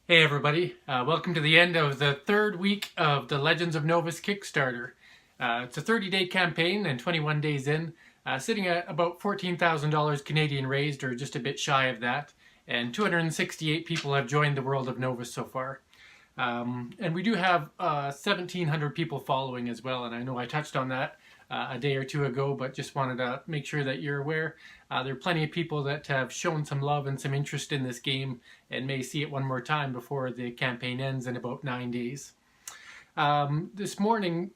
Hey everybody, welcome to the end of the third week of the Legends of Novus Kickstarter. It's a 30-day campaign and 21 days in, sitting at about $14,000 Canadian raised, or just a bit shy of that, and 268 people have joined the world of Novus so far. And we do have 1,700 people following as well, and I know I touched on that a day or two ago, but just wanted to make sure that you're aware. There are plenty of people that have shown some love and some interest in this game and may see it one more time before the campaign ends in about 9 days. This morning,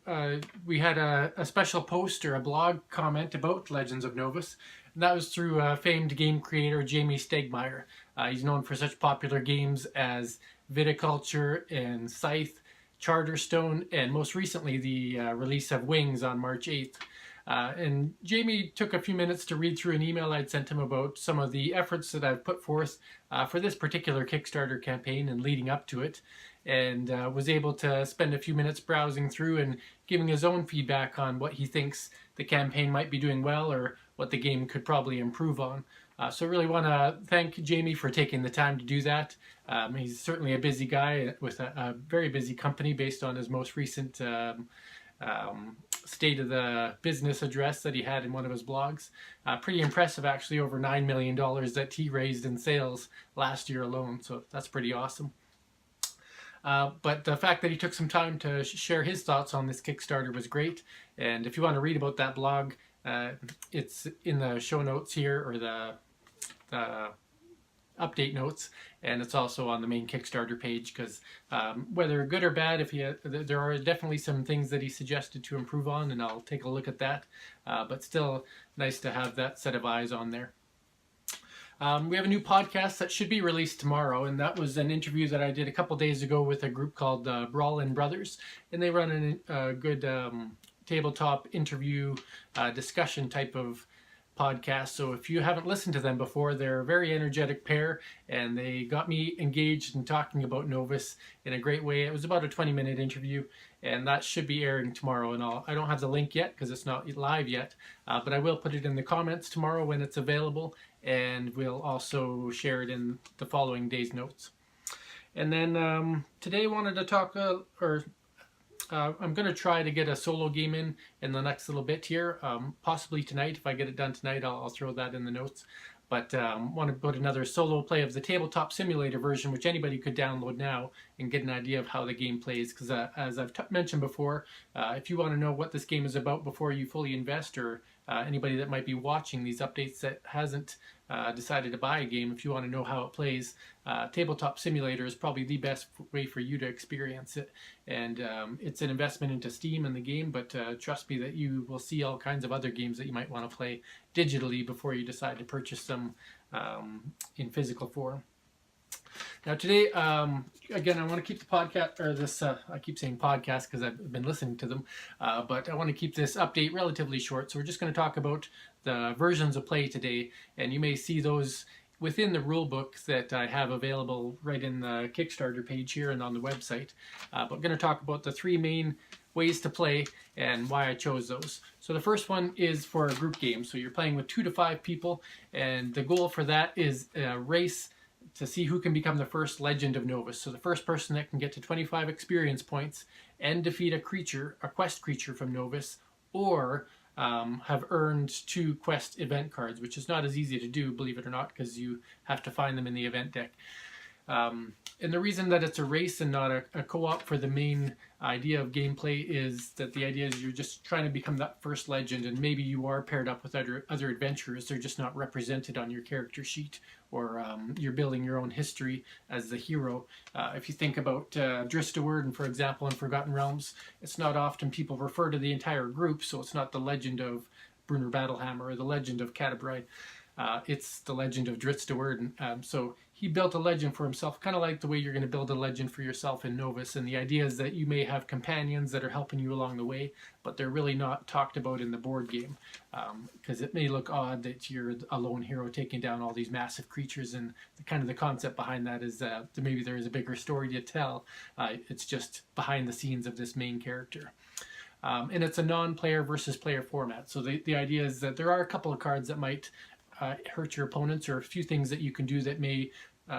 we had a special post or a blog comment about Legends of Novus, and that was through famed game creator Jamie Stegmaier. He's known for such popular games as Viticulture and Scythe, Charterstone, and most recently the release of Wings on March 8th. And Jamie took a few minutes to read through an email I'd sent him about some of the efforts that I've put forth for this particular Kickstarter campaign and leading up to it, and was able to spend a few minutes browsing through and giving his own feedback on what he thinks the campaign might be doing well or what the game could probably improve on. So I really want to thank Jamie for taking the time to do that. He's certainly a busy guy with a very busy company based on his most recent state of the business address that he had in one of his blogs. Pretty impressive, actually, over $9 million that he raised in sales last year alone, so that's pretty awesome. But the fact that he took some time to share his thoughts on this Kickstarter was great, and if you want to read about that blog, it's in the show notes here, or the update notes, and it's also on the main Kickstarter page, because whether good or bad, there are definitely some things that he suggested to improve on, and I'll take a look at that, but still nice to have that set of eyes on there. We have a new podcast that should be released tomorrow, and that was an interview that I did a couple days ago with a group called Brawlin Brothers, and they run a good tabletop interview discussion type of podcast. So if you haven't listened to them before, they're a very energetic pair, and they got me engaged in talking about Novus in a great way. It was about a 20-minute interview, and that should be airing tomorrow. And I don't have the link yet because it's not live yet, but I will put it in the comments tomorrow when it's available, and we'll also share it in the following day's notes. And then today I wanted to talk, I'm going to try to get a solo game in the next little bit here, possibly tonight. If I get it done tonight, I'll throw that in the notes. But want to put another solo play of the Tabletop Simulator version, which anybody could download now and get an idea of how the game plays. Because as I've mentioned before, if you want to know what this game is about before you fully invest, or anybody that might be watching these updates that hasn't decided to buy a game, if you want to know how it plays, Tabletop Simulator is probably the best way for you to experience it. And it's an investment into Steam and the game, but trust me that you will see all kinds of other games that you might want to play digitally before you decide to purchase them in physical form. Now today, again, I want to keep the podcast, or this, I keep saying podcast because I've been listening to them, but I want to keep this update relatively short. So we're just going to talk about the versions of play today, and you may see those within the rule book that I have available right in the Kickstarter page here and on the website. But I'm going to talk about the three main ways to play and why I chose those. So the first one is for a group game. So you're playing with 2 to 5 people, and the goal for that is a race to see who can become the first Legend of Novus. So the first person that can get to 25 experience points and defeat a quest creature from Novus, or have earned 2 quest event cards, which is not as easy to do, believe it or not, because you have to find them in the event deck. And the reason that it's a race and not a co-op for the main idea of gameplay is that the idea is you're just trying to become that first legend, and maybe you are paired up with other adventurers. They're just not represented on your character sheet, or you're building your own history as the hero. If you think about Dristaward, for example, in Forgotten Realms, it's not often people refer to the entire group, so it's not the legend of Brunner Battlehammer or the legend of Catabride. It's the legend of Dristaward. So he built a legend for himself, kind of like the way you're going to build a legend for yourself in Novus. And the idea is that you may have companions that are helping you along the way, but they're really not talked about in the board game, because it may look odd that you're a lone hero taking down all these massive creatures, and the concept behind that is that maybe there is a bigger story to tell. It's just behind the scenes of this main character. And it's a non-player versus player format. So the idea is that there are a couple of cards that might hurt your opponents, or a few things that you can do that may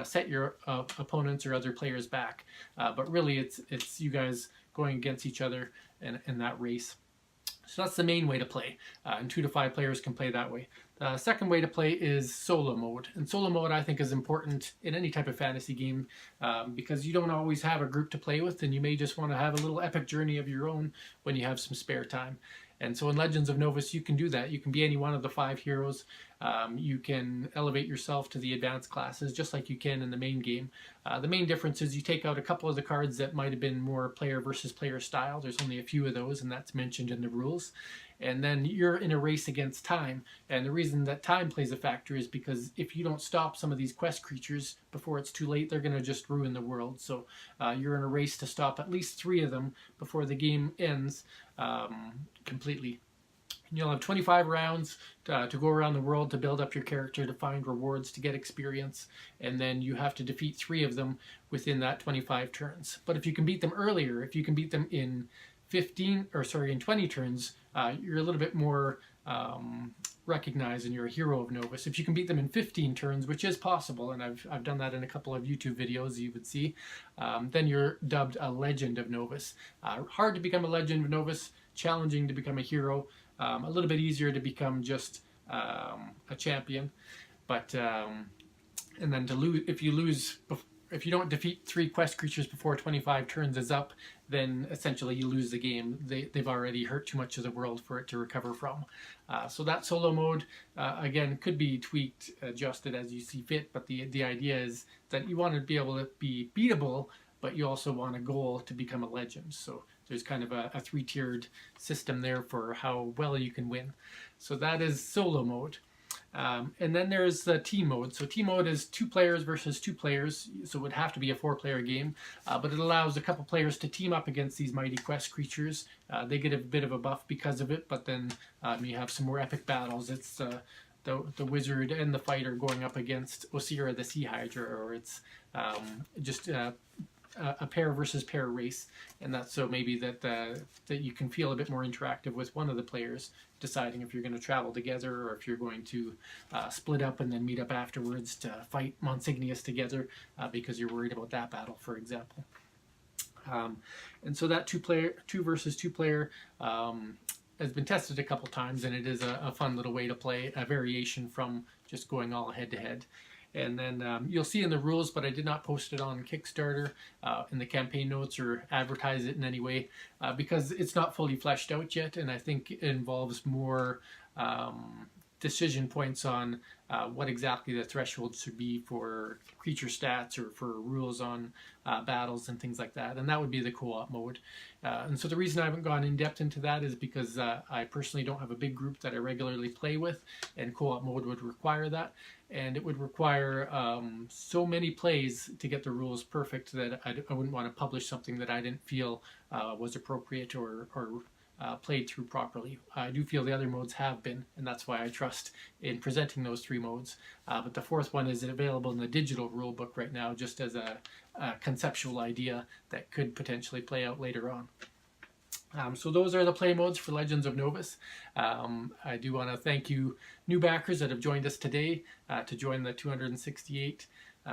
set your opponents or other players back. But really, it's you guys going against each other in that race. So that's the main way to play, and 2 to 5 players can play that way. The second way to play is solo mode, and solo mode I think is important in any type of fantasy game because you don't always have a group to play with, and you may just want to have a little epic journey of your own when you have some spare time. And so in Legends of Novus, you can do that. You can be any one of the 5 heroes. You can elevate yourself to the advanced classes just like you can in the main game. The main difference is you take out a couple of the cards that might have been more player versus player style. There's only a few of those, and that's mentioned in the rules. And then you're in a race against time. And the reason that time plays a factor is because if you don't stop some of these quest creatures before it's too late, they're going to just ruin the world. So you're in a race to stop at least 3 of them before the game ends completely. You'll have 25 rounds to go around the world to build up your character, to find rewards, to get experience, and then you have to defeat 3 of them within that 25 turns. But if you can beat them earlier, if you can beat them in 20 turns, you're a little bit more recognized and you're a hero of Novus. If you can beat them in 15 turns, which is possible, and I've done that in a couple of YouTube videos you would see, then you're dubbed a Legend of Novus. Hard to become a Legend of Novus, challenging to become a hero, a little bit easier to become just a champion. But and then to lose, if you don't defeat 3 quest creatures before 25 turns is up, then essentially you lose the game. They've already hurt too much of the world for it to recover from. So that solo mode, again, could be tweaked, adjusted as you see fit, but the idea is that you want to be able to be beatable, but you also want a goal to become a legend. So there's kind of a 3-tiered system there for how well you can win. So that is solo mode. And then there's the team mode. So team mode is 2 players versus 2 players, so it would have to be a 4-player game, but it allows a couple players to team up against these mighty quest creatures. They get a bit of a buff because of it, but then you have some more epic battles. It's the wizard and the fighter going up against Osira the Sea Hydra, or it's just a pair versus pair race, and that's so maybe that you can feel a bit more interactive with one of the players, deciding if you're going to travel together or if you're going to split up and then meet up afterwards to fight Monsignius together because you're worried about that battle, for example. And so that 2 versus 2 player has been tested a couple times, and it is a fun little way to play, a variation from just going all head to head. And then you'll see in the rules, but I did not post it on Kickstarter in the campaign notes or advertise it in any way because it's not fully fleshed out yet, and I think it involves more decision points on what exactly the threshold should be for creature stats or for rules on battles and things like that, and that would be the co-op mode. And so the reason I haven't gone in depth into that is because I personally don't have a big group that I regularly play with, and co-op mode would require that, and it would require so many plays to get the rules perfect that I wouldn't want to publish something that I didn't feel was appropriate or played through properly. I do feel the other modes have been, and that's why I trust in presenting those 3 modes. But the 4th one is available in the digital rulebook right now, just as a conceptual idea that could potentially play out later on. So those are the play modes for Legends of Novus. I do want to thank you new backers that have joined us today to join the 268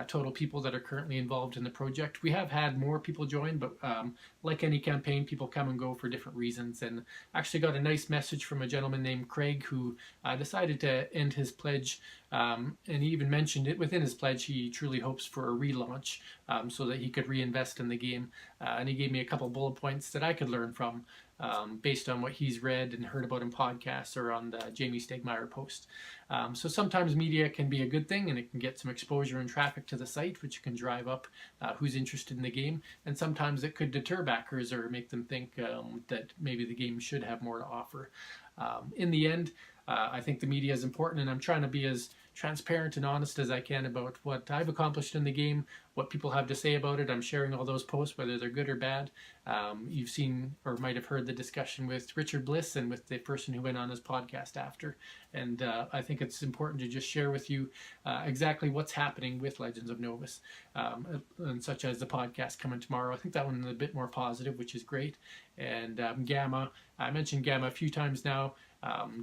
total people that are currently involved in the project. We have had more people join, but like any campaign, people come and go for different reasons. And actually got a nice message from a gentleman named Craig who decided to end his pledge, and he even mentioned it within his pledge. He truly hopes for a relaunch so that he could reinvest in the game. And he gave me a couple bullet points that I could learn from based on what he's read and heard about in podcasts or on the Jamie Stegmaier post. So sometimes media can be a good thing, and it can get some exposure and traffic to the site, which can drive up who's interested in the game. And sometimes it could deter backers or make them think that maybe the game should have more to offer. In the end, I think the media is important, and I'm trying to be as transparent and honest as I can about what I've accomplished in the game, what people have to say about it. I'm sharing all those posts, whether they're good or bad. You've seen or might have heard the discussion with Richard Bliss and with the person who went on his podcast after. And I think it's important to just share with you exactly what's happening with Legends of Novus, and such as the podcast coming tomorrow. I think that one is a bit more positive, which is great. And Gamma, I mentioned Gamma a few times now.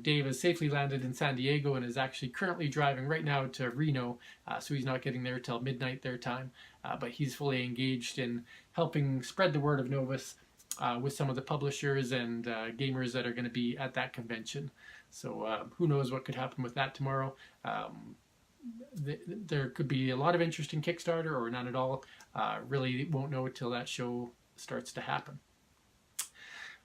Dave has safely landed in San Diego and is actually currently driving right now to Reno, so he's not getting there till midnight their time, but he's fully engaged in helping spread the word of Novus with some of the publishers and gamers that are going to be at that convention. So who knows what could happen with that tomorrow. There could be a lot of interest in Kickstarter or none at all. Really won't know until that show starts to happen.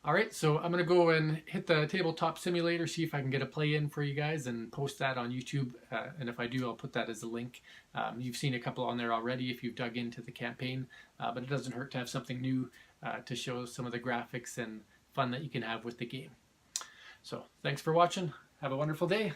All right, so I'm going to go and hit the tabletop simulator, see if I can get a play in for you guys and post that on YouTube. And if I do, I'll put that as a link. You've seen a couple on there already if you've dug into the campaign, but it doesn't hurt to have something new to show some of the graphics and fun that you can have with the game. So thanks for watching. Have a wonderful day.